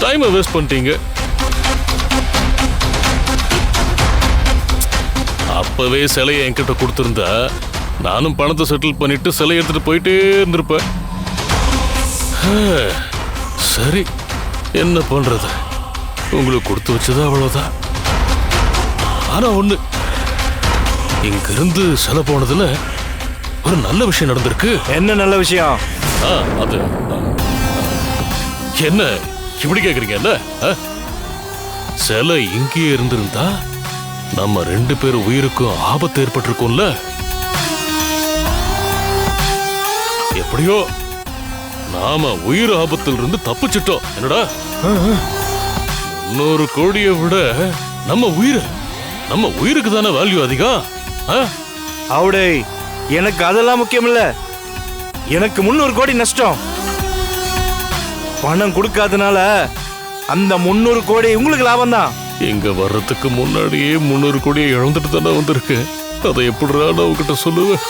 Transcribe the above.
டைமை வேஸ்ட் பண்ணிட்டீங்க. அப்பவே சிலையை என்கிட்ட கொடுத்துருந்தா நானும் பணத்தை செட்டில் பண்ணிட்டு சிலையை எடுத்துட்டு போயிட்டே இருந்திருப்பேன். சரி, என்ன பண்றது, உங்களுக்கு கொடுத்து வச்சது அவ்வளவுதான். ஆனா ஒண்ணு, இங்கிருந்து சிலை போனதுல ஒரு நல்ல விஷயம் நடந்திருக்கு. என்ன நல்ல விஷயம்? அது என்ன இப்படி கேக்குறீங்க? என்ன சிலை இங்கே இருந்திருந்தா நம்ம 2 பேர் உயிருக்கும் ஆபத்து ஏற்பட்டிருக்கும்ல. எப்படியோ நாம உயிர் ஆபத்தில் இருந்து தப்பிச்சிட்டோம். என்னடா, 300 கோடியை விட நம்ம உயிருக்கு தானே வேல்யூ அதிகம். அவடே, எனக்கு அதெல்லாம் முக்கியம் இல்ல. எனக்கு 300 கோடி நஷ்டம். பணம் கொடுக்காதனால அந்த 300 கோடி உங்களுக்கு லாபம் தான். இங்க வர்றதுக்கு முன்னாடியே 300 கோடியை இழந்துட்டு தானே வந்திருக்கு. அதை எப்படிடா நான் உங்ககிட்ட சொல்லுவேன்?